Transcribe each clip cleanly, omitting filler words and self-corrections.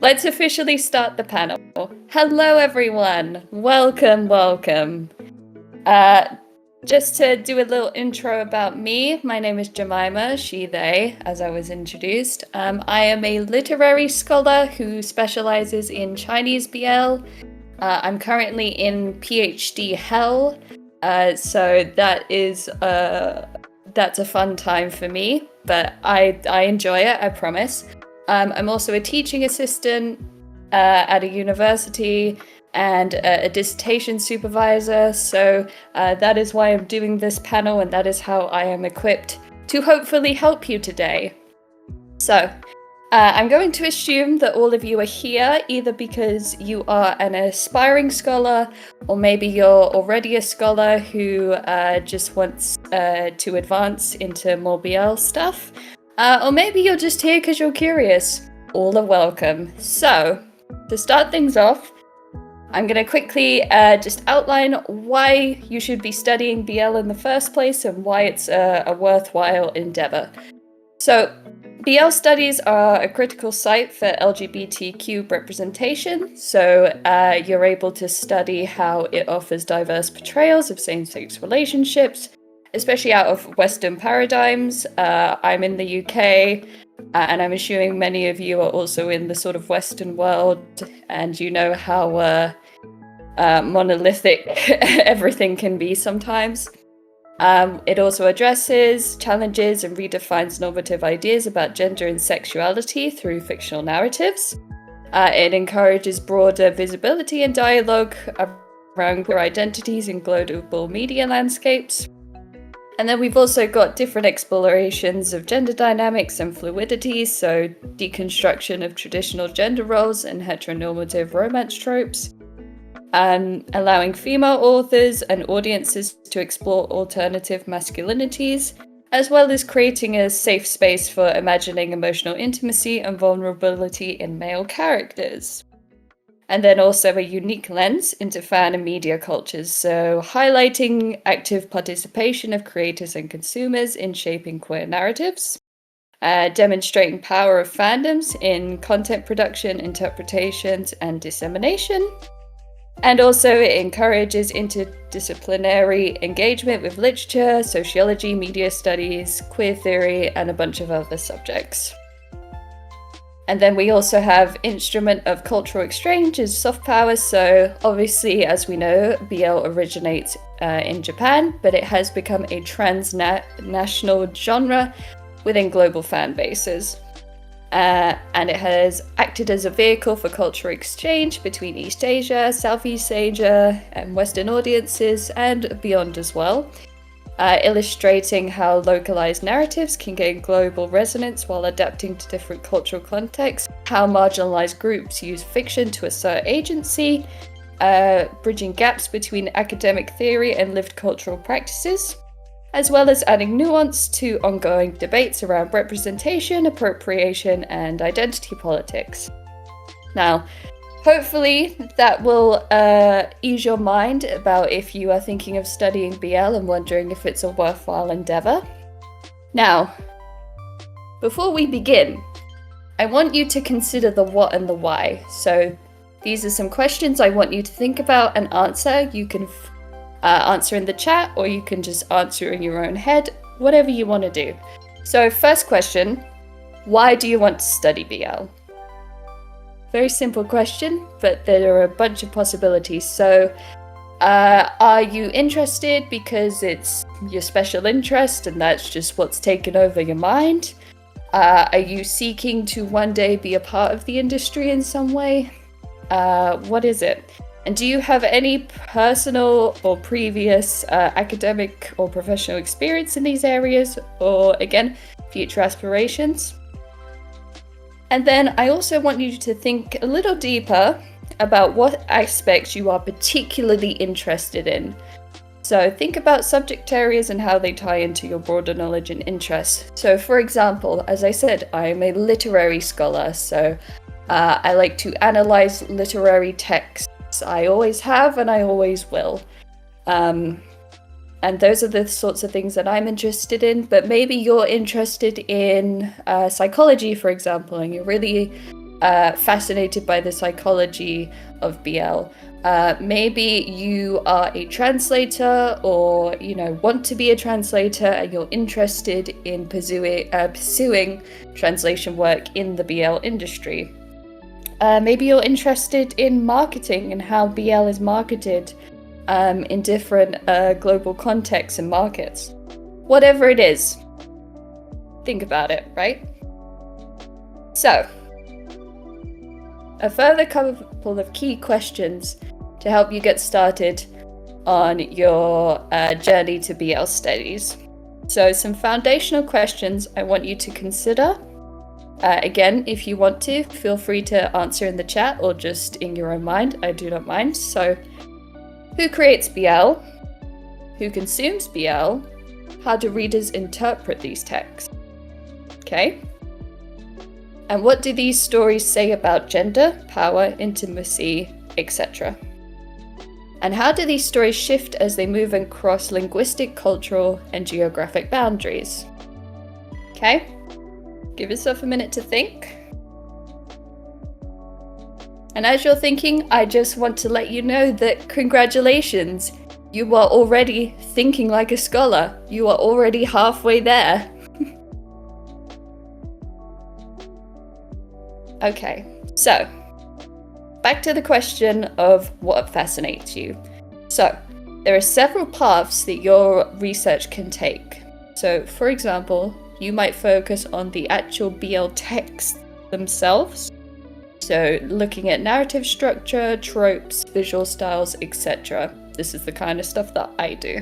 Let's officially start the panel. Hello, everyone. Welcome, welcome. Just to do a little intro about me, my name is Jemima, she, they, as I was introduced. I am a literary scholar who specializes in Chinese BL. I'm currently in PhD hell, so that's a fun time for me, but I enjoy it, I promise. I'm also a teaching assistant at a university and a dissertation supervisor, so that is why I'm doing this panel, and that is how I am equipped to hopefully help you today. So, I'm going to assume that all of you are here either because you are an aspiring scholar, or maybe you're already a scholar who just wants to advance into more BL stuff, or maybe you're just here because you're curious. All are welcome. So, to start things off, I'm going to quickly just outline why you should be studying BL in the first place and why it's a worthwhile endeavor. So, BL studies are a critical site for LGBTQ representation, so you're able to study how it offers diverse portrayals of same-sex relationships, especially out of Western paradigms. I'm in the UK, and I'm assuming many of you are also in the sort of Western world, and you know how monolithic everything can be sometimes. It also addresses, challenges, and redefines normative ideas about gender and sexuality through fictional narratives. It encourages broader visibility and dialogue around queer identities in global media landscapes. And then we've also got different explorations of gender dynamics and fluidity, so deconstruction of traditional gender roles and heteronormative romance tropes. Allowing female authors and audiences to explore alternative masculinities, as well as creating a safe space for imagining emotional intimacy and vulnerability in male characters. And then also a unique lens into fan and media cultures, so highlighting active participation of creators and consumers in shaping queer narratives, demonstrating power of fandoms in content production, interpretations, and dissemination. And also it encourages interdisciplinary engagement with literature, sociology, media studies, queer theory, and a bunch of other subjects. And then we also have instrument of cultural exchange as soft power. So obviously, as we know, BL originates in Japan, but it has become a transnational genre within global fan bases. And it has acted as a vehicle for cultural exchange between East Asia, Southeast Asia, and Western audiences, and beyond as well, illustrating how localized narratives can gain global resonance while adapting to different cultural contexts, how marginalized groups use fiction to assert agency, bridging gaps between academic theory and lived cultural practices, as well as adding nuance to ongoing debates around representation, appropriation, and identity politics. Now, hopefully that will ease your mind about if you are thinking of studying BL and wondering if it's a worthwhile endeavor. Now, before we begin, I want you to consider the what and the why. So these are some questions I want you to think about and answer. You can answer in the chat, or you can just answer in your own head, whatever you want to do. So first question, why do you want to study BL? Very simple question, but there are a bunch of possibilities. So are you interested because it's your special interest and that's just what's taken over your mind? Are you seeking to one day be a part of the industry in some way? What is it? And do you have any personal or previous academic or professional experience in these areas, or again, future aspirations? And then I also want you to think a little deeper about what aspects you are particularly interested in. So think about subject areas and how they tie into your broader knowledge and interests. So for example, as I said, I'm a literary scholar, so I like to analyze literary texts. I always have and I always will. And those are the sorts of things that I'm interested in, but maybe you're interested in psychology, for example, and you're really fascinated by the psychology of BL. Maybe you are a translator, or want to be a translator, and you're interested in pursuing translation work in the BL industry. Maybe you're interested in marketing and how BL is marketed in different global contexts and markets. Whatever it is, think about it, right? So, a further couple of key questions to help you get started on your journey to BL studies. So, some foundational questions I want you to consider. Again, if you want to, feel free to answer in the chat or just in your own mind. I do not mind. So, who creates BL? Who consumes BL? How do readers interpret these texts? Okay. And what do these stories say about gender, power, intimacy, etc.? And how do these stories shift as they move across linguistic, cultural, and geographic boundaries? Okay. Give yourself a minute to think. And as you're thinking, I just want to let you know that congratulations, you are already thinking like a scholar. You are already halfway there. Okay, so back to the question of what fascinates you. So there are several paths that your research can take. So for example, you might focus on the actual BL texts themselves. So looking at narrative structure, tropes, visual styles, etc. This is the kind of stuff that I do.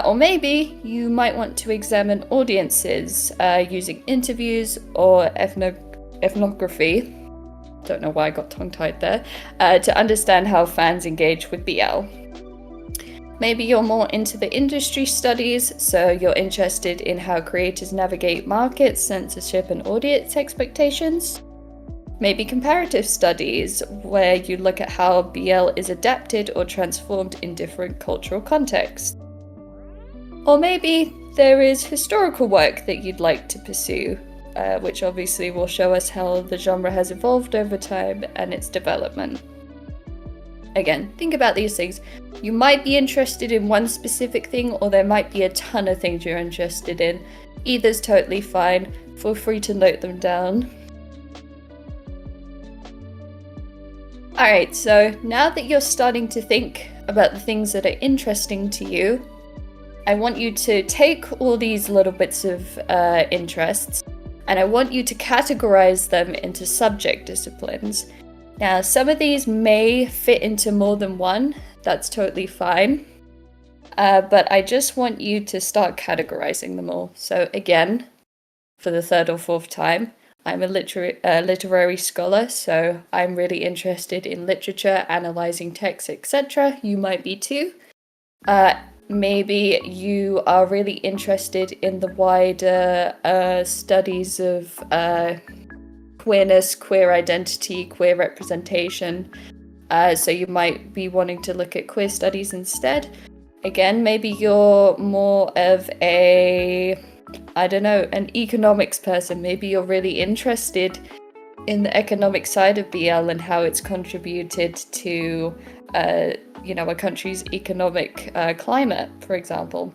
Or maybe you might want to examine audiences using interviews or ethnography. Don't know why I got tongue-tied there. To understand how fans engage with BL. Maybe you're more into the industry studies, so you're interested in how creators navigate markets, censorship, and audience expectations. Maybe comparative studies, where you look at how BL is adapted or transformed in different cultural contexts. Or maybe there is historical work that you'd like to pursue, which obviously will show us how the genre has evolved over time and its development. Again, think about these things. You might be interested in one specific thing, or there might be a ton of things you're interested in. Either's totally fine. Feel free to note them down. Alright, so now that you're starting to think about the things that are interesting to you, I want you to take all these little bits of interests, and I want you to categorize them into subject disciplines. Now, some of these may fit into more than one, that's totally fine, but I just want you to start categorizing them all. So again, for the third or fourth time, I'm a literary scholar, so I'm really interested in literature, analyzing texts, etc. You might be too. Maybe you are really interested in the wider studies of queerness, queer identity, queer representation. So you might be wanting to look at queer studies instead. Again, maybe you're more of an economics person. Maybe you're really interested in the economic side of BL and how it's contributed to, a country's economic climate, for example.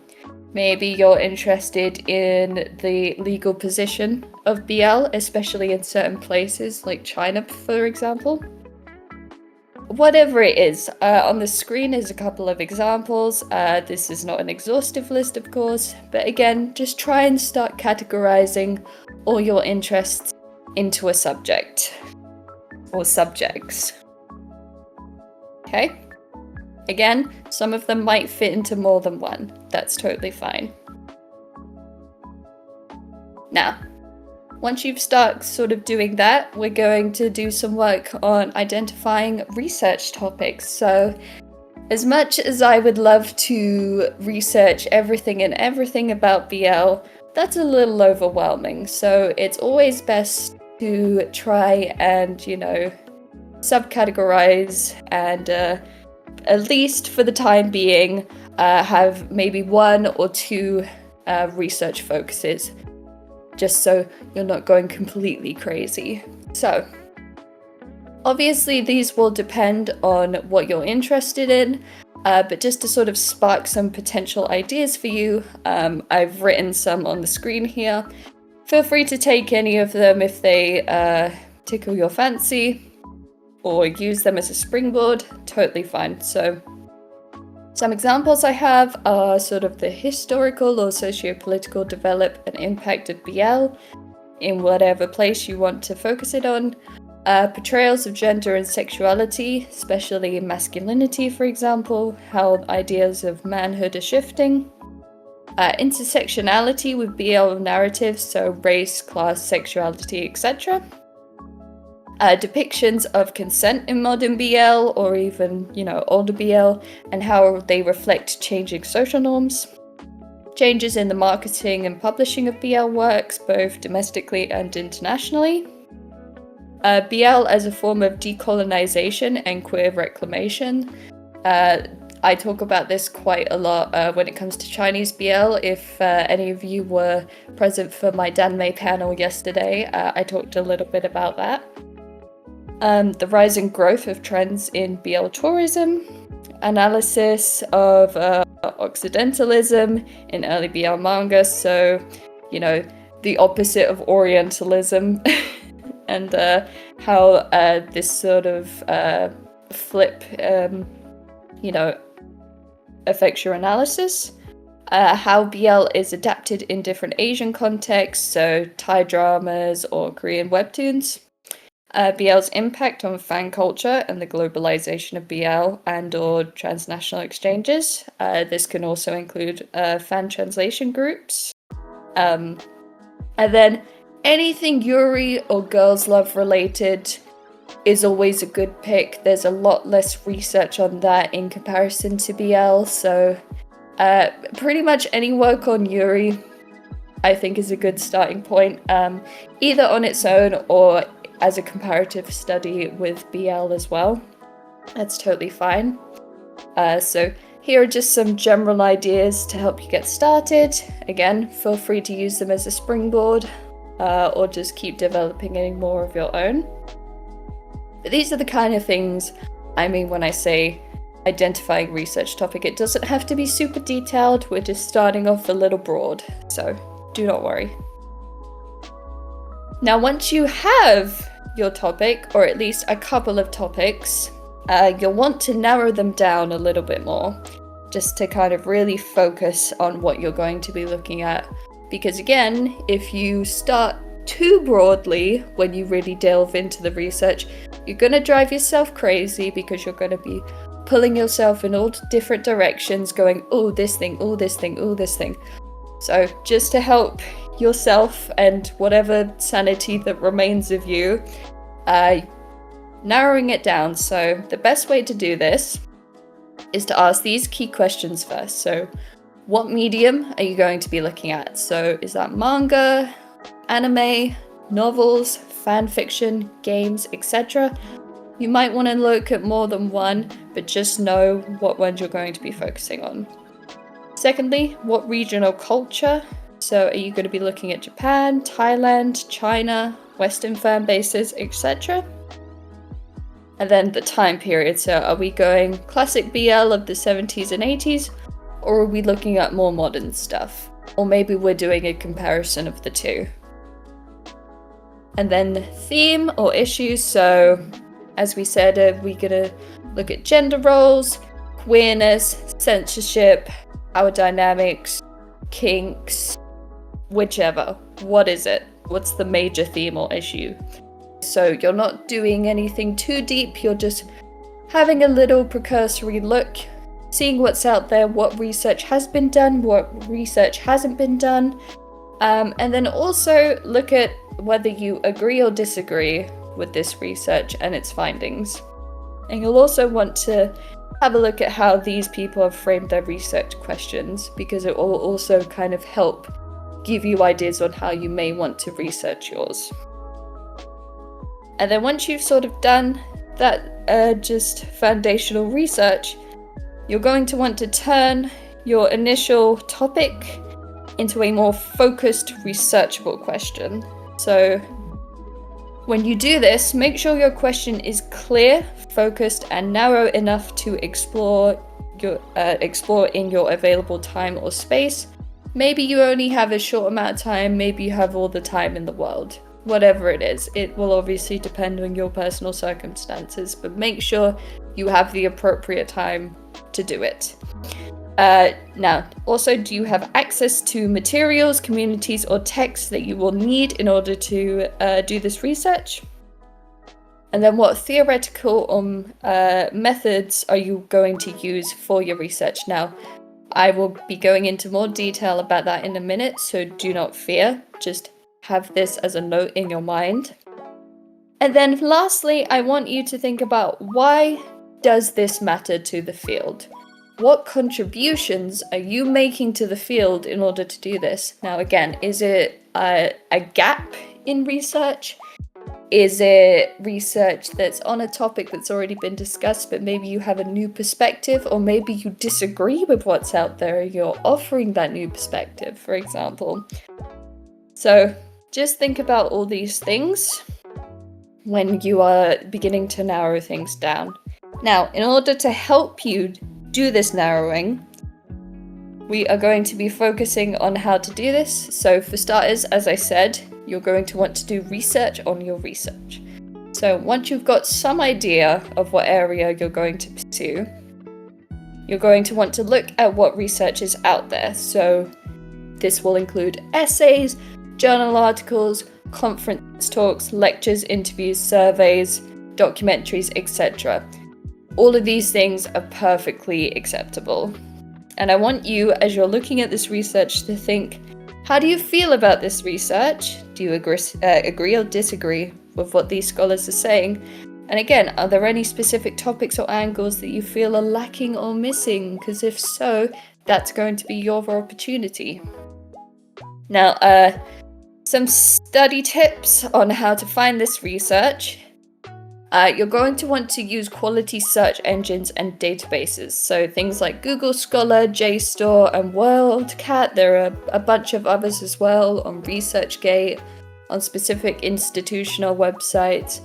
Maybe you're interested in the legal position of BL, especially in certain places like China, for example. Whatever it is, on the screen is a couple of examples. This is not an exhaustive list, of course, but again, just try and start categorizing all your interests into a subject or subjects. Okay? Again, some of them might fit into more than one. That's totally fine. Now, once you've started sort of doing that, we're going to do some work on identifying research topics. So, as much as I would love to research everything about BL, that's a little overwhelming. So it's always best to try and, subcategorize and at least for the time being, have maybe 1 or 2 research focuses, just so you're not going completely crazy. So, obviously these will depend on what you're interested in, but just to sort of spark some potential ideas for you, I've written some on the screen here. Feel free to take any of them if they tickle your fancy, or use them as a springboard, totally fine. So some examples I have are sort of the historical or socio-political development and impact of BL in whatever place you want to focus it on. Portrayals of gender and sexuality, especially masculinity, for example, how ideas of manhood are shifting. Intersectionality with BL narratives, so race, class, sexuality, etc. Depictions of consent in modern BL, or even, older BL, and how they reflect changing social norms. Changes in the marketing and publishing of BL works, both domestically and internationally. BL as a form of decolonization and queer reclamation. I talk about this quite a lot when it comes to Chinese BL. If any of you were present for my Danmei panel yesterday, I talked a little bit about that. The rise and growth of trends in BL tourism, analysis of Occidentalism in early BL manga, so, the opposite of Orientalism, and how this sort of flip, affects your analysis. How BL is adapted in different Asian contexts, so Thai dramas or Korean webtoons. BL's impact on fan culture and the globalization of BL and or transnational exchanges. This can also include fan translation groups. And then anything Yuri or Girls Love related is always a good pick. There's a lot less research on that in comparison to BL, so pretty much any work on Yuri I think is a good starting point, either on its own or as a comparative study with BL as well. That's totally fine. So here are just some general ideas to help you get started. Again, feel free to use them as a springboard, or just keep developing any more of your own. But these are the kind of things I mean when I say identifying research topic. It doesn't have to be super detailed, we're just starting off a little broad, so do not worry. Now, once you have your topic, or at least a couple of topics, you'll want to narrow them down a little bit more, just to kind of really focus on what you're going to be looking at. Because again, if you start too broadly when you really delve into the research, you're going to drive yourself crazy, because you're going to be pulling yourself in all different directions, going, oh, this thing, oh, this thing, oh, this thing. So just to help yourself and whatever sanity that remains of you, narrowing it down. So the best way to do this is to ask these key questions first. So what medium are you going to be looking at? So is that manga, anime, novels, fan fiction, games, etc.? You might want to look at more than one, but just know what ones you're going to be focusing on. Secondly, what regional culture? So are you going to be looking at Japan, Thailand, China, Western fan bases, etc.? And then the time period. So are we going classic BL of the 70s and 80s, or are we looking at more modern stuff? Or maybe we're doing a comparison of the two. And then theme or issues. So as we said, we're going to look at gender roles, queerness, censorship, power dynamics, kinks, whichever. What is it? What's the major theme or issue? So you're not doing anything too deep, you're just having a little precursory look, seeing what's out there, what research has been done, what research hasn't been done, and then also look at whether you agree or disagree with this research and its findings. And you'll also want to have a look at how these people have framed their research questions, because it will also kind of help give you ideas on how you may want to research yours. And then once you've sort of done that just foundational research, you're going to want to turn your initial topic into a more focused, researchable question. So when you do this, make sure your question is clear, focused, and narrow enough to explore in your available time or space. Maybe you only have a short amount of time, maybe you have all the time in the world. Whatever it is, it will obviously depend on your personal circumstances, but make sure you have the appropriate time to do it. Now, also, do you have access to materials, communities, or texts that you will need in order to do this research? And then what theoretical methods are you going to use for your research? Now, I will be going into more detail about that in a minute, so do not fear. Just have this as a note in your mind. And then lastly, I want you to think about, why does this matter to the field? What contributions are you making to the field in order to do this? Now, again, is it a gap in research? Is it research that's on a topic that's already been discussed, but maybe you have a new perspective, or maybe you disagree with what's out there, you're offering that new perspective, for example. So just think about all these things when you are beginning to narrow things down. Now, in order to help you do this narrowing, we are going to be focusing on how to do this. So for starters, as I said, you're going to want to do research on your research. So once you've got some idea of what area you're going to pursue, you're going to want to look at what research is out there. So this will include essays, journal articles, conference talks, lectures, interviews, surveys, documentaries, etc. All of these things are perfectly acceptable. And I want you, as you're looking at this research, to think, how do you feel about this research? Do you agree or disagree with what these scholars are saying? And again, are there any specific topics or angles that you feel are lacking or missing? Because if so, that's going to be your opportunity. Now, some study tips on how to find this research. You're going to want to use quality search engines and databases. So things like Google Scholar, JSTOR, and WorldCat. There are a bunch of others as well on ResearchGate, on specific institutional websites.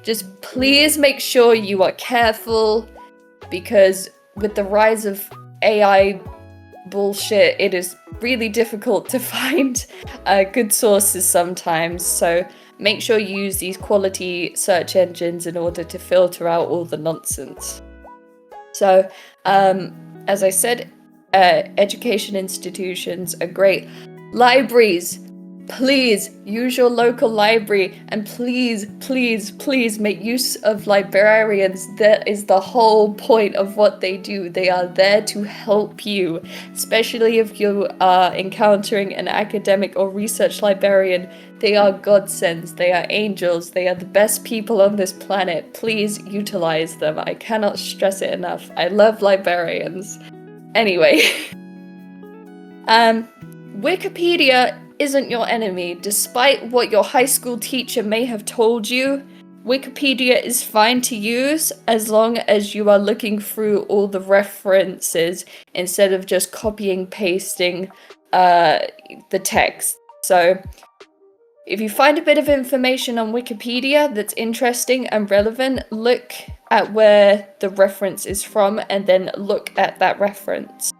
Just please make sure you are careful, because with the rise of AI bullshit, it is really difficult to find good sources sometimes. So make sure you use these quality search engines in order to filter out all the nonsense. So, as I said, education institutions are great. Libraries, please use your local library, and please, please, please make use of librarians. That is the whole point of what they do. They are there to help you, especially if you are encountering an academic or research librarian. They are godsends, they are angels, they are the best people on this planet. Please utilize them. I cannot stress it enough. I love librarians. Anyway, Wikipedia isn't your enemy. Despite what your high school teacher may have told you, Wikipedia is fine to use as long as you are looking through all the references instead of just copying pasting the text. So if you find a bit of information on Wikipedia that's interesting and relevant, look at where the reference is from and then look at that reference.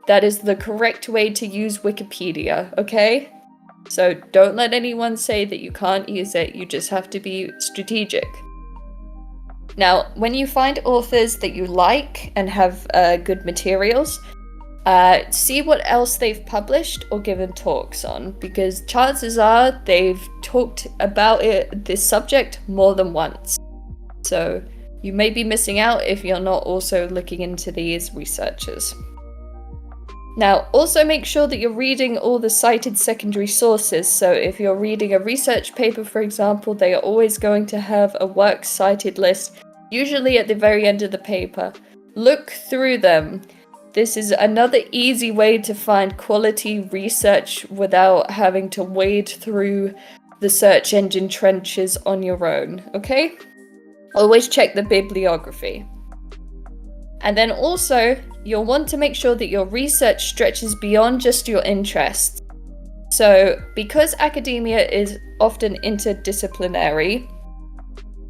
That is the correct way to use Wikipedia, okay? So don't let anyone say that you can't use it, you just have to be strategic. Now, when you find authors that you like and have good materials, see what else they've published or given talks on, because chances are they've talked about this subject more than once. So you may be missing out if you're not also looking into these researchers. Now, also make sure that you're reading all the cited secondary sources. So if you're reading a research paper, for example, they are always going to have a works cited list, usually at the very end of the paper. Look through them. This is another easy way to find quality research without having to wade through the search engine trenches on your own, okay? Always check the bibliography. And then also, you'll want to make sure that your research stretches beyond just your interests. So, because academia is often interdisciplinary,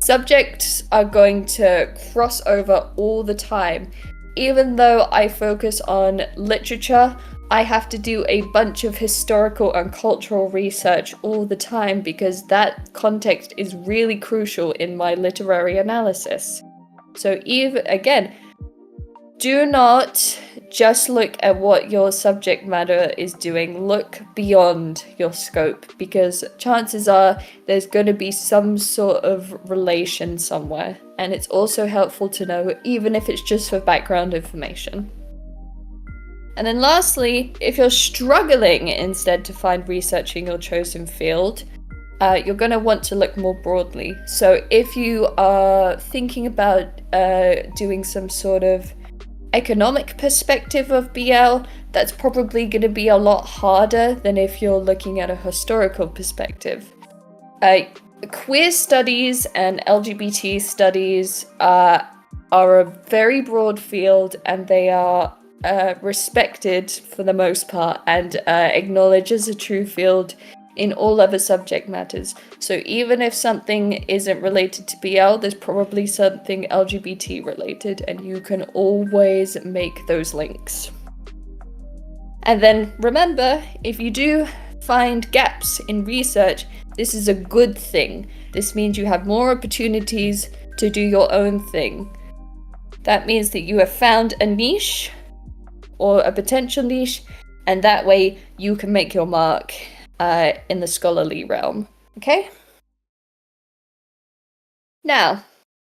subjects are going to cross over all the time. Even though I focus on literature, I have to do a bunch of historical and cultural research all the time because that context is really crucial in my literary analysis. So even again, do not just look at what your subject matter is doing. Look beyond your scope because chances are there's going to be some sort of relation somewhere. And it's also helpful to know, even if it's just for background information. And then lastly, if you're struggling instead to find research in your chosen field, you're going to want to look more broadly. So if you are thinking about doing some sort of economic perspective of BL, that's probably going to be a lot harder than if you're looking at a historical perspective. Queer studies and LGBT studies are a very broad field, and they are respected for the most part and acknowledged as a true field in all other subject matters. So even if something isn't related to BL, there's probably something LGBT related, and you can always make those links. And then remember, if you do find gaps in research, this is a good thing. This means you have more opportunities to do your own thing. That means that you have found a niche or a potential niche, and that way you can make your mark in the scholarly realm. Okay? Now,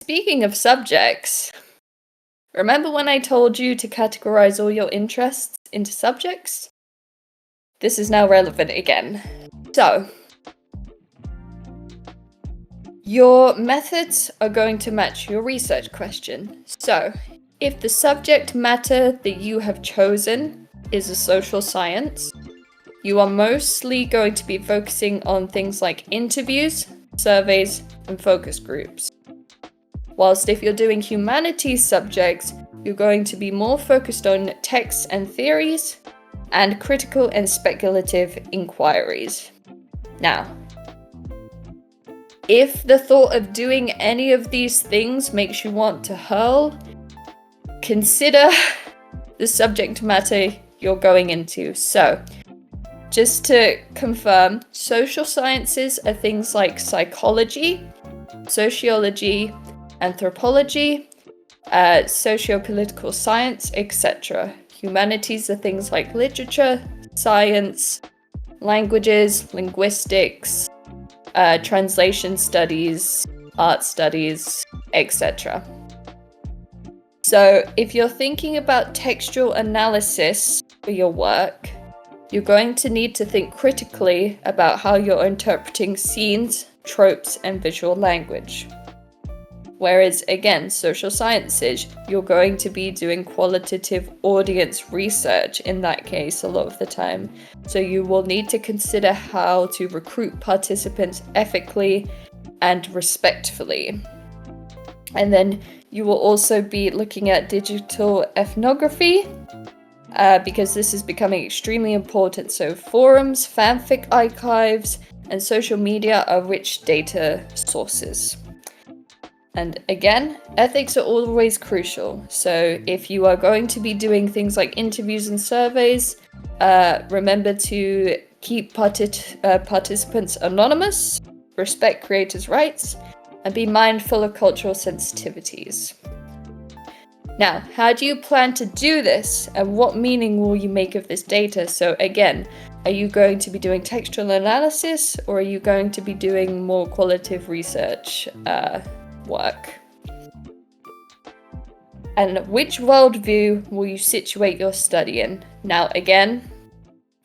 speaking of subjects, remember when I told you to categorize all your interests into subjects? This is now relevant again. So, your methods are going to match your research question. So, if the subject matter that you have chosen is a social science, you are mostly going to be focusing on things like interviews, surveys, and focus groups. Whilst if you're doing humanities subjects, you're going to be more focused on texts and theories, and critical and speculative inquiries. Now, if the thought of doing any of these things makes you want to hurl, consider the subject matter you're going into. So, just to confirm, social sciences are things like psychology, sociology, anthropology, socio-political science, etc. Humanities are things like literature, science, languages, linguistics, translation studies, art studies, etc. So if you're thinking about textual analysis for your work, you're going to need to think critically about how you're interpreting scenes, tropes, and visual language. Whereas, again, social sciences, you're going to be doing qualitative audience research in that case a lot of the time. So you will need to consider how to recruit participants ethically and respectfully. And then you will also be looking at digital ethnography, because this is becoming extremely important. So forums, fanfic archives, and social media are rich data sources. And again, ethics are always crucial. So if you are going to be doing things like interviews and surveys, remember to keep participants anonymous, respect creators' rights, and be mindful of cultural sensitivities. Now, how do you plan to do this, and what meaning will you make of this data? So again, are you going to be doing textual analysis, or are you going to be doing more qualitative research work? And which worldview will you situate your study in? Now again,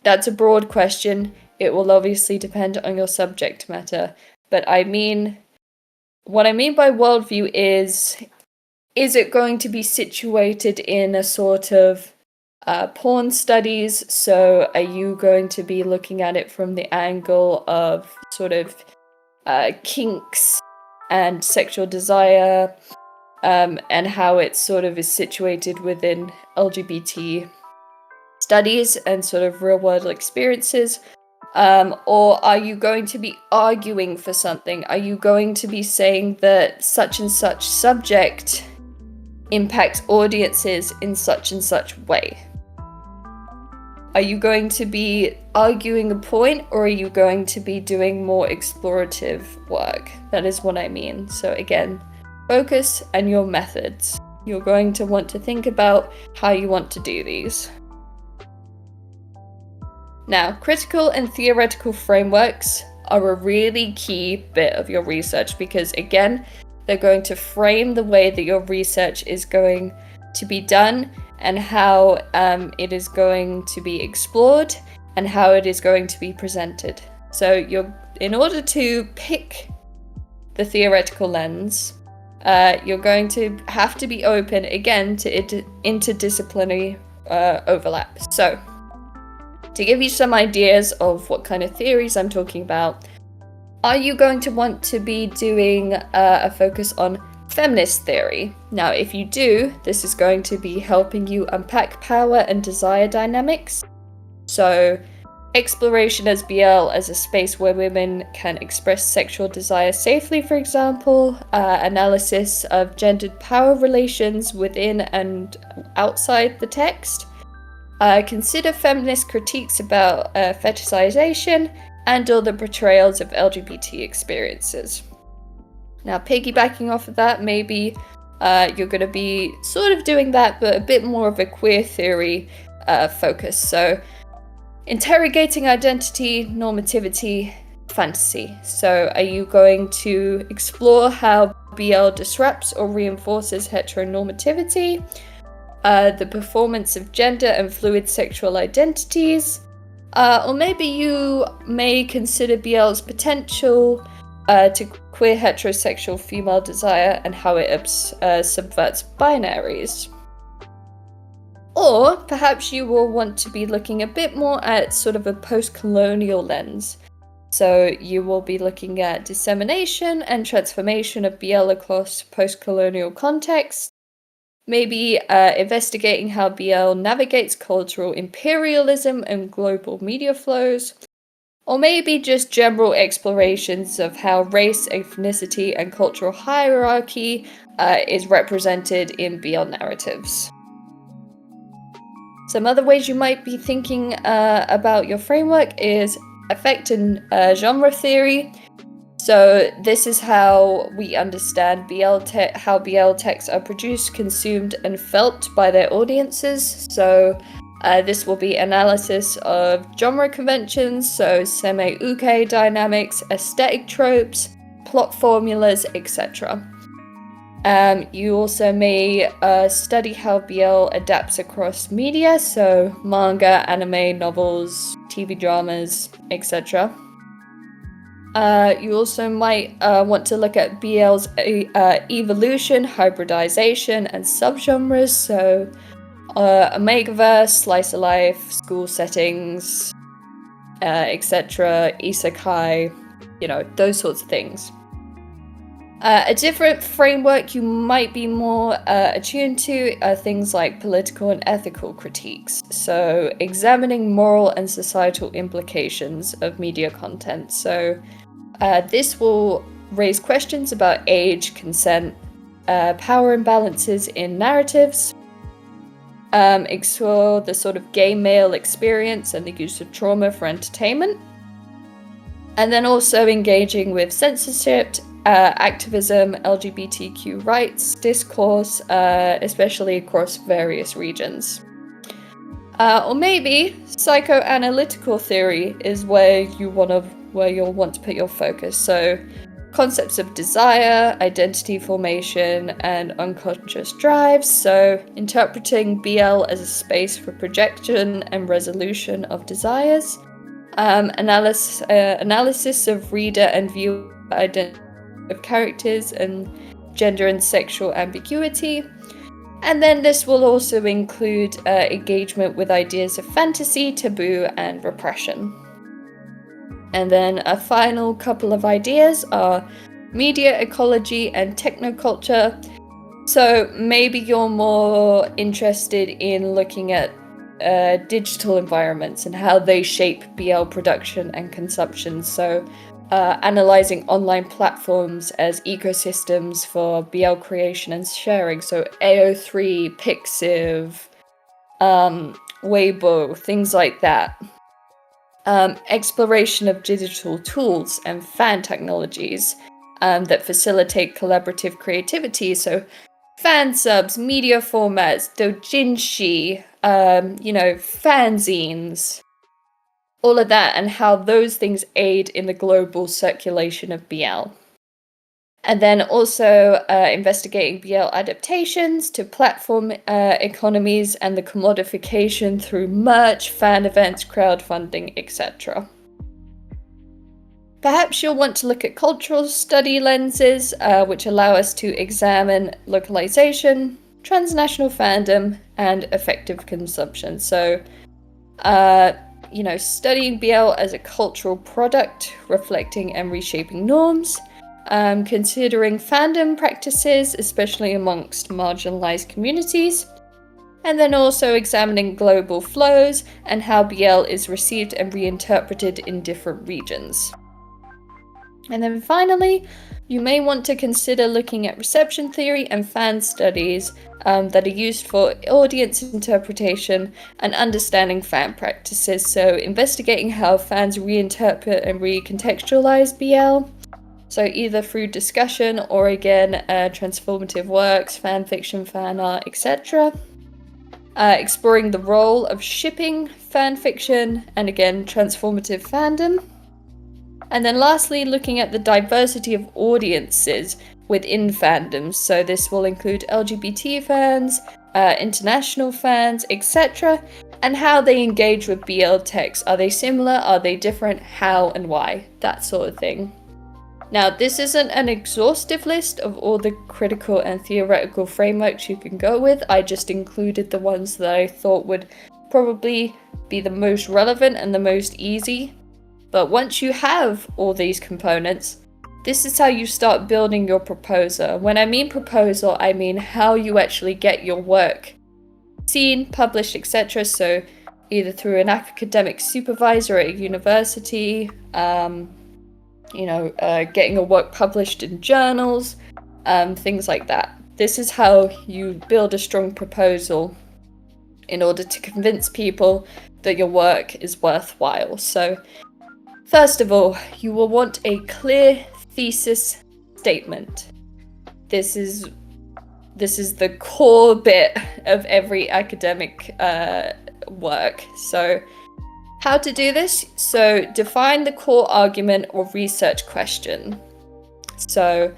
that's a broad question. It will obviously depend on your subject matter, but what I mean by worldview is it going to be situated in a sort of porn studies? So are you going to be looking at it from the angle of sort of kinks and sexual desire? and how it sort of is situated within LGBT studies and sort of real world experiences? Or are you going to be arguing for something? Are you going to be saying that such and such subject impacts audiences in such and such way? Are you going to be arguing a point, or are you going to be doing more explorative work? That is what I mean. So again, focus and your methods. You're going to want to think about how you want to do these. Now, critical and theoretical frameworks are a really key bit of your research because, again, they're going to frame the way that your research is going to be done and how it is going to be explored and how it is going to be presented. So in order to pick the theoretical lens, you're going to have to be open, again, to interdisciplinary overlap. So, to give you some ideas of what kind of theories I'm talking about, are you going to want to be doing a focus on feminist theory? Now, if you do, this is going to be helping you unpack power and desire dynamics. So, exploration as BL as a space where women can express sexual desire safely, for example, analysis of gendered power relations within and outside the text. Consider feminist critiques about fetishization and or the portrayals of LGBT experiences. Now, piggybacking off of that, maybe you're going to be sort of doing that, but a bit more of a queer theory focus. So, interrogating identity, normativity, fantasy. So, are you going to explore how BL disrupts or reinforces heteronormativity? The performance of gender and fluid sexual identities, or maybe you may consider BL's potential to queer heterosexual female desire and how it subverts binaries. Or perhaps you will want to be looking a bit more at sort of a post-colonial lens. So you will be looking at dissemination and transformation of BL across post-colonial contexts. Maybe investigating how BL navigates cultural imperialism and global media flows, or maybe just general explorations of how race, ethnicity, and cultural hierarchy is represented in BL narratives. Some other ways you might be thinking about your framework is affect and genre theory. So this is how we understand how BL texts are produced, consumed, and felt by their audiences. So this will be analysis of genre conventions, so seme-uke dynamics, aesthetic tropes, plot formulas, etc. You also may study how BL adapts across media, so manga, anime, novels, TV dramas, etc. You also might want to look at BL's evolution, hybridization, and subgenres, so Omegaverse, slice of life, school settings, etc., isekai, those sorts of things. A different framework you might be more attuned to are things like political and ethical critiques, so examining moral and societal implications of media content. So this will raise questions about age, consent, power imbalances in narratives, explore the sort of gay male experience and the use of trauma for entertainment, and then also engaging with censorship, activism, LGBTQ rights, discourse, especially across various regions. Or maybe psychoanalytical theory is where you'll want to put your focus. So concepts of desire, identity formation, and unconscious drives. So interpreting BL as a space for projection and resolution of desires. Analysis of reader and viewer identity of characters and gender and sexual ambiguity. And then this will also include engagement with ideas of fantasy, taboo, and repression. And then a final couple of ideas are media ecology and technoculture. So maybe you're more interested in looking at digital environments and how they shape BL production and consumption. So analyzing online platforms as ecosystems for BL creation and sharing. So AO3, Pixiv, Weibo, things like that. Exploration of digital tools and fan technologies that facilitate collaborative creativity. So fan subs, media formats, doujinshi, fanzines, all of that, and how those things aid in the global circulation of BL. And then also investigating BL adaptations to platform economies and the commodification through merch, fan events, crowdfunding, etc. Perhaps you'll want to look at cultural study lenses, which allow us to examine localization, transnational fandom, and effective consumption. So, studying BL as a cultural product, reflecting and reshaping norms, considering fandom practices, especially amongst marginalized communities, and then also examining global flows and how BL is received and reinterpreted in different regions. And then finally, you may want to consider looking at reception theory and fan studies that are used for audience interpretation and understanding fan practices. So investigating how fans reinterpret and recontextualize BL. So either through discussion or again, transformative works, fan fiction, fan art, etc. Exploring the role of shipping fan fiction and again, transformative fandom. And then lastly, looking at the diversity of audiences within fandoms. So this will include LGBT fans, international fans, etc. And how they engage with BL texts. Are they similar? Are they different? How and why? That sort of thing. Now, this isn't an exhaustive list of all the critical and theoretical frameworks you can go with. I just included the ones that I thought would probably be the most relevant and the most easy. But once you have all these components, this is how you start building your proposal. When I mean proposal, I mean how you actually get your work seen, published, etc. So either through an academic supervisor at a university, getting a work published in journals, things like that. This is how you build a strong proposal in order to convince people that your work is worthwhile. So first of all, you will want a clear thesis statement. This is the core bit of every academic work. So how to do this? So define the core argument or research question. So,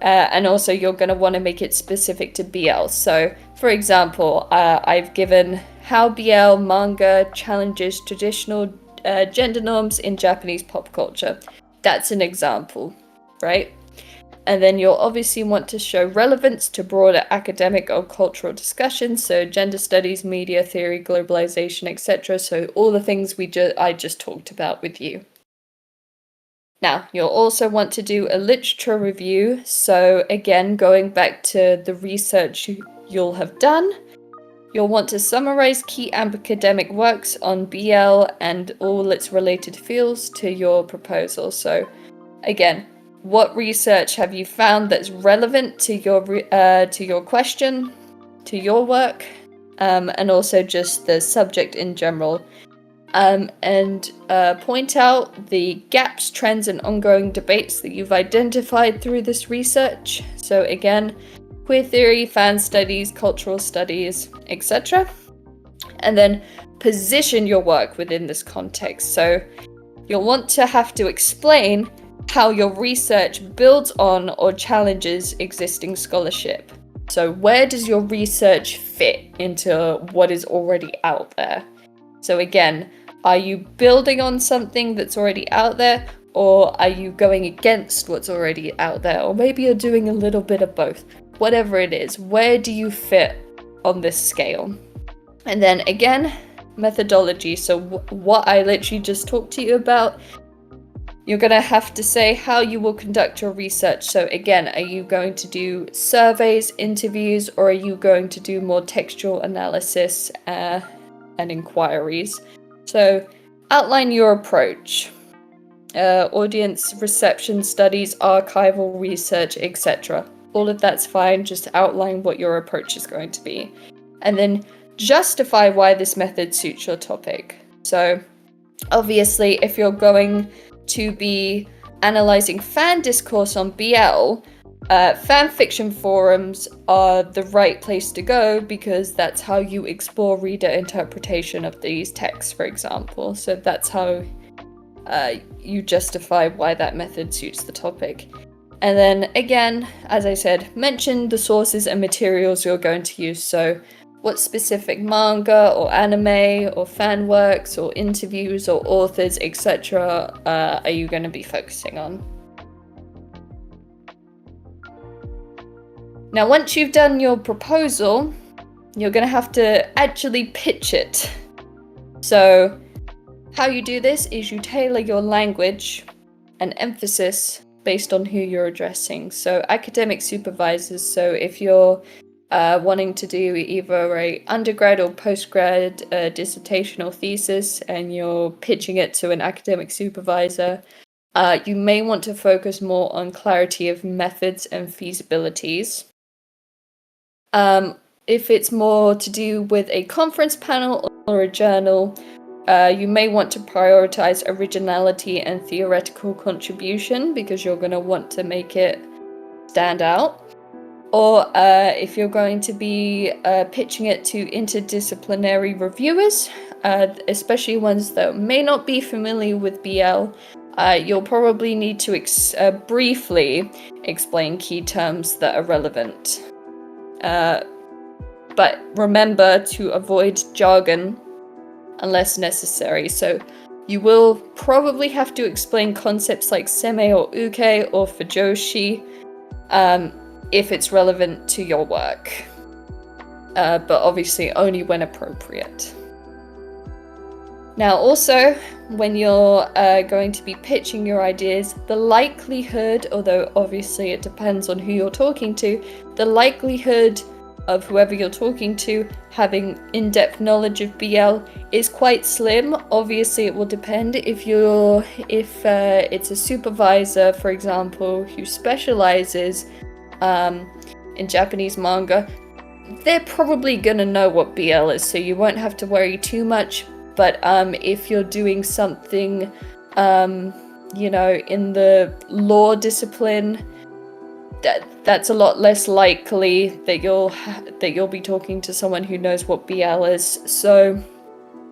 and also you're going to want to make it specific to BL. So, for example, I've given how BL manga challenges traditional gender norms in Japanese pop culture. That's an example, right? And then you'll obviously want to show relevance to broader academic or cultural discussions, so gender studies, media theory, globalization, etc. So all the things I just talked about with you. Now, you'll also want to do a literature review. So again, going back to the research you'll have done, you'll want to summarize key academic works on BL and all its related fields to your proposal. So again, what research have you found that's relevant to your question, to your work, and also just the subject in general, and point out the gaps, trends, and ongoing debates that you've identified through this research. So again, queer theory, fan studies, cultural studies, etc. And then position your work within this context. So you'll want to have to explain how your research builds on or challenges existing scholarship. So where does your research fit into what is already out there? So again, are you building on something that's already out there, or are you going against what's already out there? Or maybe you're doing a little bit of both. Whatever it is, where do you fit on this scale? And then again, methodology. So what I literally just talked to you about, You're going to have to say how you will conduct your research. So again, are you going to do surveys, interviews, or are you going to do more textual analysis and inquiries? So outline your approach. Audience reception studies, archival research, etc. All of that's fine, just outline what your approach is going to be. And then justify why this method suits your topic. So obviously, if you're going to be analysing fan discourse on BL, fan fiction forums are the right place to go because that's how you explore reader interpretation of these texts, for example. So that's how you justify why that method suits the topic. And then again, as I said, mention the sources and materials you're going to use. So what specific manga or anime or fan works or interviews or authors, etc. Are you going to be focusing on? Now, once you've done your proposal, you're going to have to actually pitch it. So how you do this is you tailor your language and emphasis based on who you're addressing. So academic supervisors, so if you're wanting to do either a undergrad or postgrad dissertation or thesis and you're pitching it to an academic supervisor, you may want to focus more on clarity of methods and feasibilities. If it's more to do with a conference panel or a journal, you may want to prioritize originality and theoretical contribution because you're going to want to make it stand out. Or if you're going to be pitching it to interdisciplinary reviewers, especially ones that may not be familiar with BL, you'll probably need to briefly explain key terms that are relevant. But remember to avoid jargon unless necessary. So you will probably have to explain concepts like seme or uke or fujoshi if it's relevant to your work. But obviously only when appropriate. Now also, when you're going to be pitching your ideas, the likelihood, although obviously it depends on who you're talking to, the likelihood of whoever you're talking to having in-depth knowledge of BL is quite slim. Obviously it will depend if it's a supervisor, for example, who specializes in Japanese manga. They're probably gonna know what BL is, so you won't have to worry too much. But if you're doing something, in the law discipline, that's a lot less likely that you'll be talking to someone who knows what BL is. So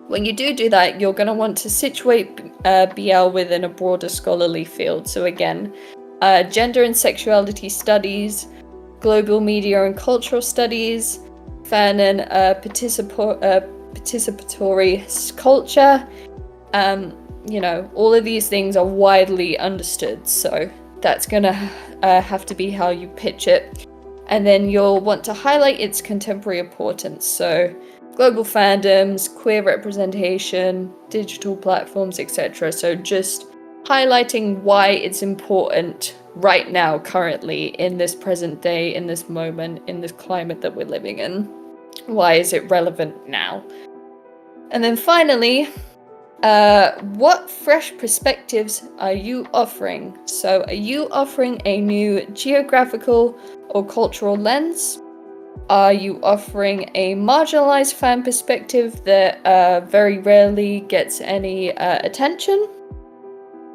when you do that, you're going to want to situate BL within a broader scholarly field. So again, gender and sexuality studies, global media and cultural studies, fan and participatory culture. All of these things are widely understood. So that's going to have to be how you pitch it. And then you'll want to highlight its contemporary importance. So global fandoms, queer representation, digital platforms, etc. So just highlighting why it's important right now, currently, in this present day, in this moment, in this climate that we're living in. Why is it relevant now? And then finally, what fresh perspectives are you offering? So are you offering a new geographical or cultural lens? Are you offering a marginalized fan perspective that very rarely gets any attention?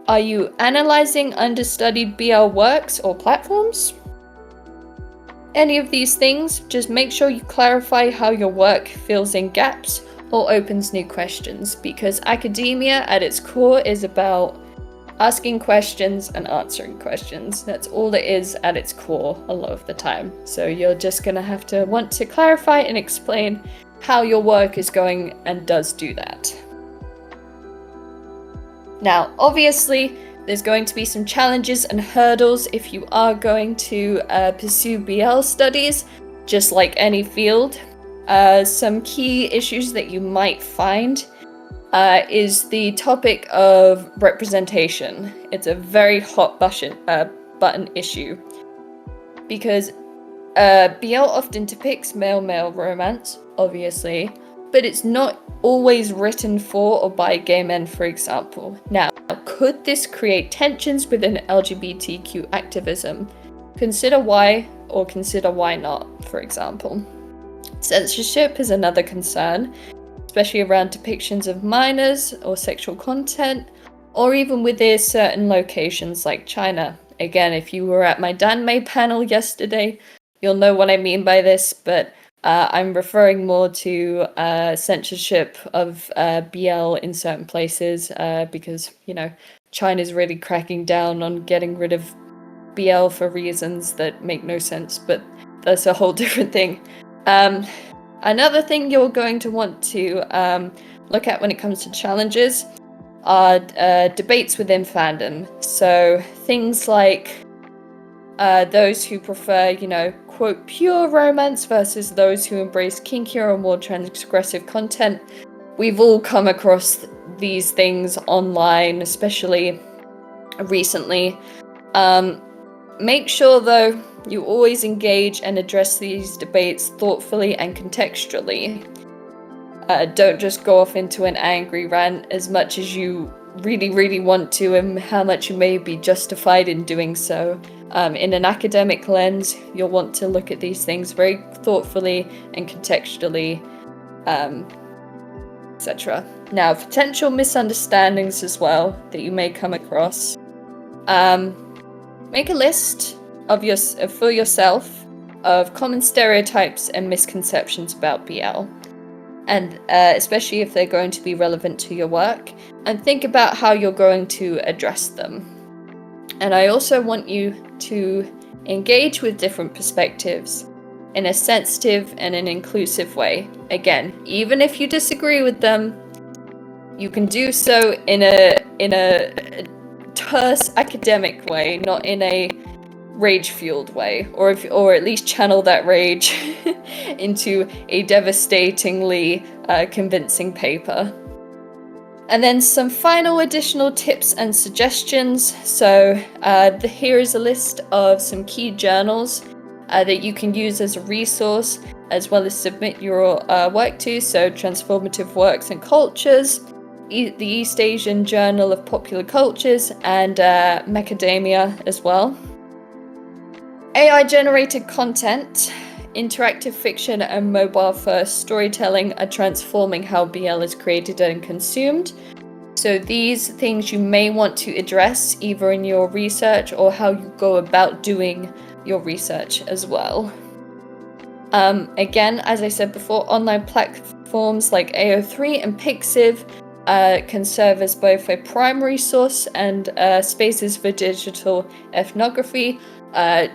Are you analyzing understudied BL works or platforms? Any of these things, just make sure you clarify how your work fills in gaps or opens new questions, because academia at its core is about asking questions and answering questions. That's all it is at its core a lot of the time. So you're just going to have to want to clarify and explain how your work is going and does do that. Now, obviously, there's going to be some challenges and hurdles if you are going to pursue BL studies, just like any field. Some key issues that you might find is the topic of representation. It's a very hot button issue because BL often depicts male-male romance, obviously, but it's not always written for or by gay men, for example. Now, could this create tensions within LGBTQ activism? Consider why, or consider why not, for example. Censorship is another concern, especially around depictions of minors or sexual content, or even within certain locations like China. Again, if you were at my Danmei panel yesterday, you'll know what I mean by this, but I'm referring more to censorship of BL in certain places because, China's really cracking down on getting rid of BL for reasons that make no sense, but that's a whole different thing. Another thing you're going to want to look at when it comes to challenges are debates within fandom. So things like those who prefer, quote, pure romance versus those who embrace kinkier or more transgressive content. We've all come across these things online, especially recently. Make sure, though, you always engage and address these debates thoughtfully and contextually. Don't just go off into an angry rant as much as you really, really want to, and how much you may be justified in doing so. In an academic lens, you'll want to look at these things very thoughtfully and contextually, etc. Now, potential misunderstandings as well that you may come across. Make a list for yourself of common stereotypes and misconceptions about BL, and especially if they're going to be relevant to your work, and think about how you're going to address them. And I also want you to engage with different perspectives in a sensitive and an inclusive way. Again, even if you disagree with them, you can do so in a terse academic way, not in a rage-fueled way, or at least channel that rage into a devastatingly convincing paper. And then some final additional tips and suggestions. So here is a list of some key journals that you can use as a resource, as well as submit your work to. So Transformative Works and Cultures, the East Asian Journal of Popular Cultures, and Macadamia as well. AI-generated content, interactive fiction, and mobile-first storytelling are transforming how BL is created and consumed. So these things you may want to address either in your research or how you go about doing your research as well. Again, as I said before, online platforms like AO3 and Pixiv can serve as both a primary source and spaces for digital ethnography.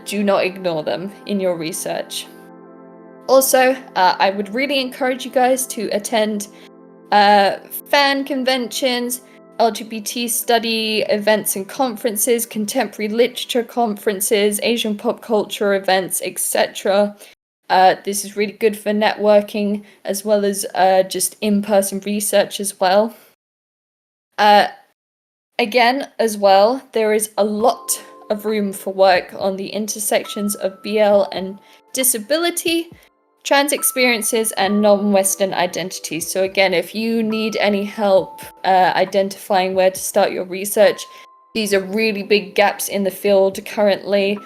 Do not ignore them in your research. Also, I would really encourage you guys to attend fan conventions, LGBT study events and conferences, contemporary literature conferences, Asian pop culture events, etc. This is really good for networking as well as just in-person research as well. Again, as well, there is a lot of room for work on the intersections of BL and disability, trans experiences, and non-Western identities. So again, if you need any help identifying where to start your research, these are really big gaps in the field currently,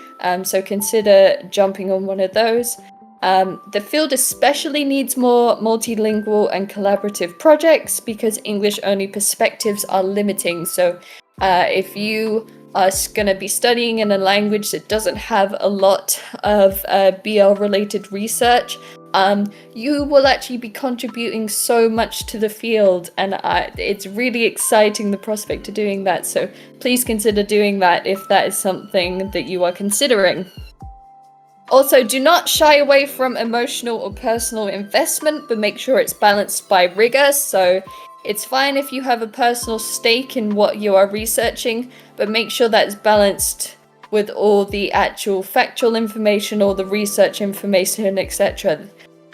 so consider jumping on one of those. The field especially needs more multilingual and collaborative projects because English-only perspectives are limiting. So if you are going to be studying in a language that doesn't have a lot of BL-related research, you will actually be contributing so much to the field, and it's really exciting, the prospect of doing that. So please consider doing that if that is something that you are considering. Also, do not shy away from emotional or personal investment, but make sure it's balanced by rigor. So it's fine if you have a personal stake in what you are researching, but make sure that is balanced with all the actual factual information or the research information, etc.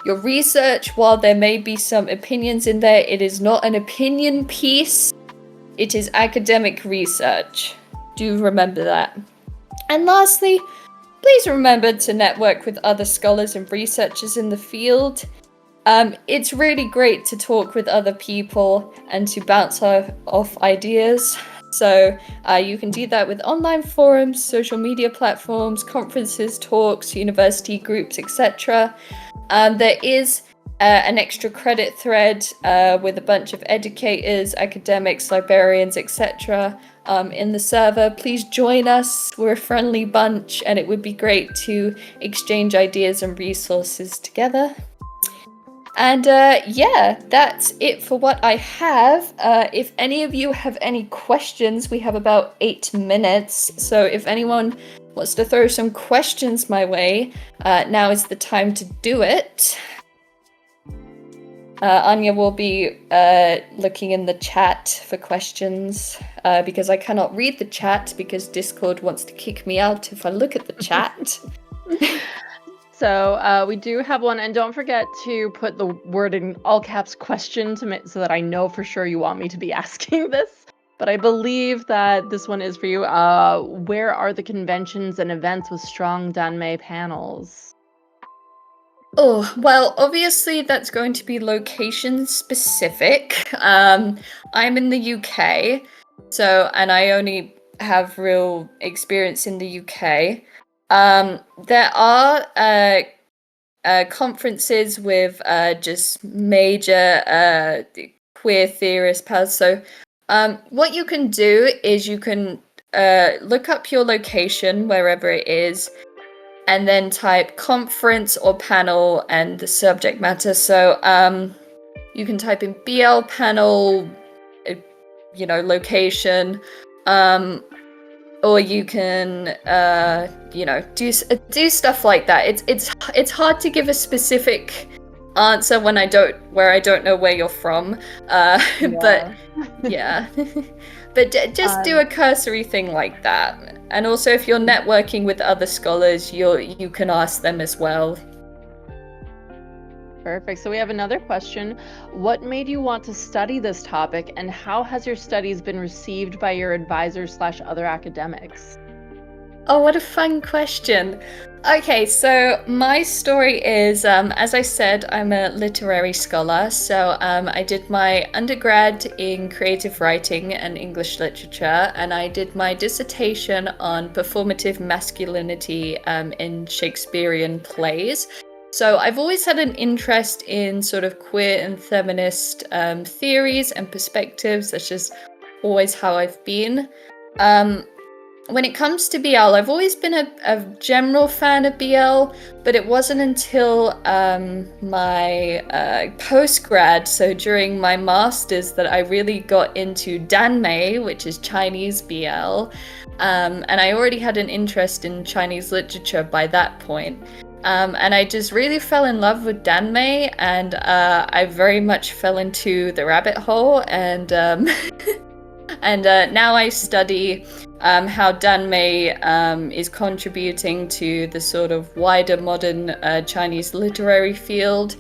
your research, while there may be some opinions in there, it is not an opinion piece. It is academic research. Do remember that. And lastly, please remember to network with other scholars and researchers in the field. It's really great to talk with other people and to bounce off ideas. So you can do that with online forums, social media platforms, conferences, talks, university groups, etc. There is an extra credit thread with a bunch of educators, academics, librarians, etc. In the server. Please join us. We're a friendly bunch, and it would be great to exchange ideas and resources together. And yeah, that's it for what I have. If any of you have any questions, we have about 8 minutes. So if anyone wants to throw some questions my way, now is the time to do it. Anya will be looking in the chat for questions because I cannot read the chat because Discord wants to kick me out if I look at the chat. So we do have one, and don't forget to put the word in all caps question so that I know for sure you want me to be asking this. But I believe that this one is for you. Where are the conventions and events with strong Danmei panels? Oh, well, obviously that's going to be location specific. I'm in the UK, and I only have real experience in the UK. There are conferences with just major queer theorist pals. So what you can do is you can look up your location wherever it is, and then type conference or panel and the subject matter. So you can type in BL panel, location, or you can do stuff like that. It's hard to give a specific answer when I don't know where you're from. But yeah. But just do a cursory thing like that. And also, if you're networking with other scholars, you can ask them as well. Perfect. So we have another question. What made you want to study this topic, and how has your studies been received by your advisors / other academics? Oh, what a fun question. Okay, so my story is, as I said, I'm a literary scholar. So I did my undergrad in creative writing and English literature, and I did my dissertation on performative masculinity in Shakespearean plays. So I've always had an interest in sort of queer and feminist theories and perspectives. That's just always how I've been. When it comes to BL, I've always been a general fan of BL, but it wasn't until my post-grad, so during my master's, that I really got into Danmei, which is Chinese BL, and I already had an interest in Chinese literature by that point. And I just really fell in love with Danmei, and I very much fell into the rabbit hole, and now I study how Danmei is contributing to the sort of wider modern Chinese literary field.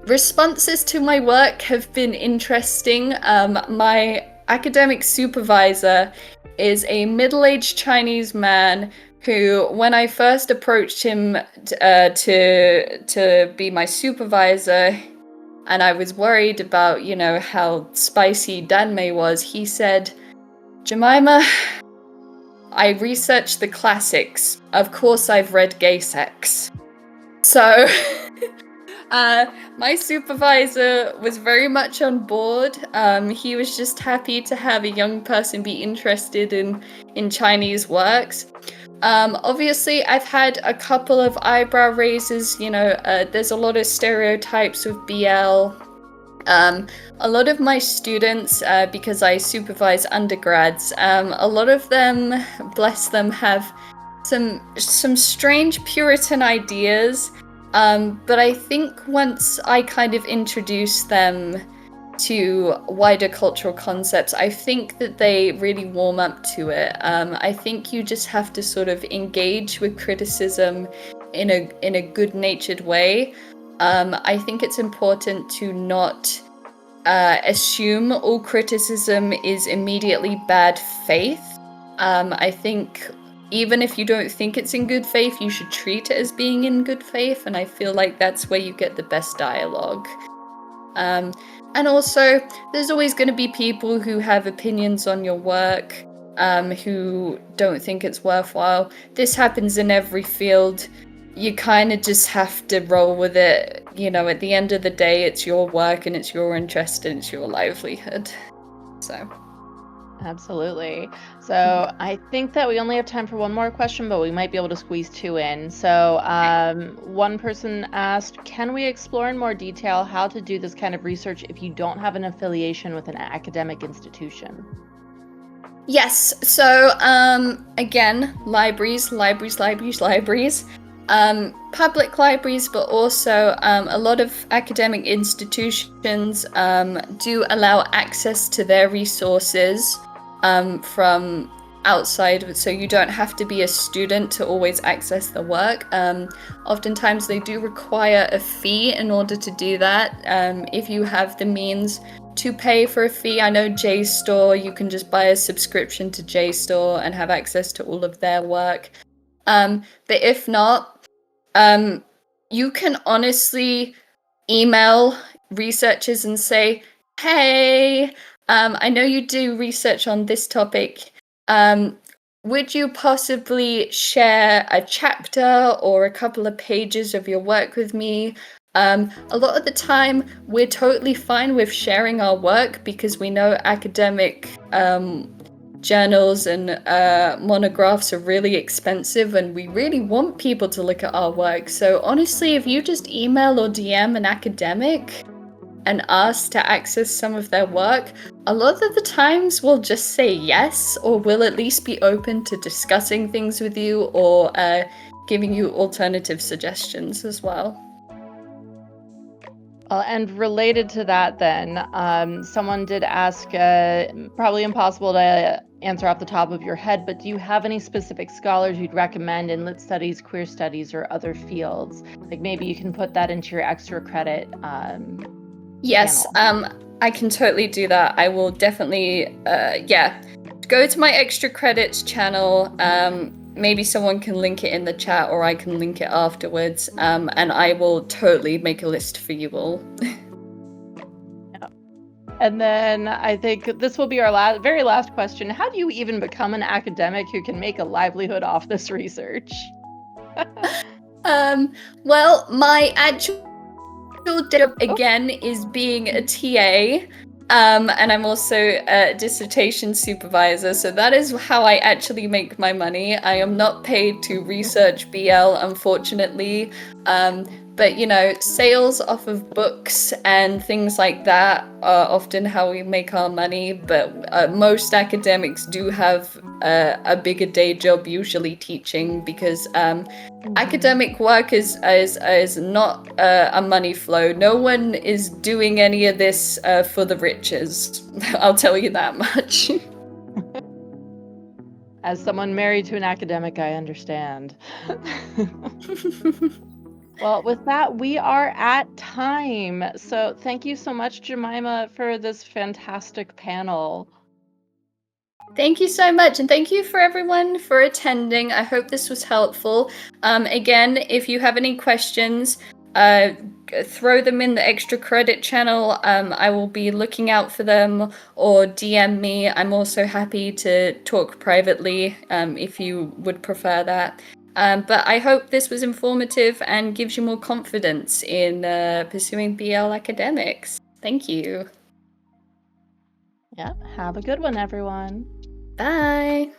Responses to my work have been interesting. My academic supervisor is a middle-aged Chinese man who, when I first approached him to be my supervisor, and I was worried about, how spicy Danmei was, he said, "Jemima, I researched the classics. Of course I've read gay sex." So my supervisor was very much on board. He was just happy to have a young person be interested in Chinese works. Obviously, I've had a couple of eyebrow raises. There's a lot of stereotypes with BL. A lot of my students, because I supervise undergrads, a lot of them, bless them, have some strange Puritan ideas. But I think once I kind of introduce them to wider cultural concepts, I think that they really warm up to it. I think you just have to sort of engage with criticism in a good-natured way. I think it's important to not assume all criticism is immediately bad faith. I think even if you don't think it's in good faith, you should treat it as being in good faith, and I feel like that's where you get the best dialogue. And also, there's always going to be people who have opinions on your work, who don't think it's worthwhile. This happens in every field. You kind of just have to roll with it. You know, at the end of the day, it's your work and it's your interest and it's your livelihood. So. Absolutely. So I think that we only have time for one more question, but we might be able to squeeze two in. So one person asked, can we explore in more detail how to do this kind of research if you don't have an affiliation with an academic institution? Yes. So again, libraries. Public libraries, but also a lot of academic institutions do allow access to their resources from outside, so you don't have to be a student to always access the work. Oftentimes they do require a fee in order to do that. If you have the means to pay for a fee, I know JSTOR, you can just buy a subscription to JSTOR and have access to all of their work. But if not, you can honestly email researchers and say, hey, I know you do research on this topic. Would you possibly share a chapter or a couple of pages of your work with me? A lot of the time, we're totally fine with sharing our work because we know academic journals and monographs are really expensive and we really want people to look at our work. So honestly, if you just email or DM an academic and ask to access some of their work, a lot of the times we'll just say yes, or we'll at least be open to discussing things with you or giving you alternative suggestions as well. And related to that then, someone did ask, probably impossible to answer off the top of your head, but do you have any specific scholars you'd recommend in lit studies, queer studies, or other fields? Like maybe you can put that into your extra credit Yes, panel. I can totally do that. I will definitely, go to my extra credits channel. Maybe someone can link it in the chat or I can link it afterwards. And I will totally make a list for you all. Yeah. And then I think this will be our very last question. How do you even become an academic who can make a livelihood off this research? Well, my actual job again is being a TA. And I'm also a dissertation supervisor, so that is how I actually make my money. I am not paid to research BL, unfortunately. But you know, sales off of books and things like that are often how we make our money. But most academics do have a bigger day job, usually teaching, because academic work is not a money flow. No one is doing any of this for the riches. I'll tell you that much. As someone married to an academic, I understand. Well, with that, we are at time. So thank you so much, Jemima, for this fantastic panel. Thank you so much, and thank you for everyone for attending. I hope this was helpful. Again, if you have any questions, throw them in the extra credit channel. I will be looking out for them, or DM me. I'm also happy to talk privately if you would prefer that. But I hope this was informative and gives you more confidence in pursuing BL academics. Thank you. Yep. Have a good one, everyone. Bye.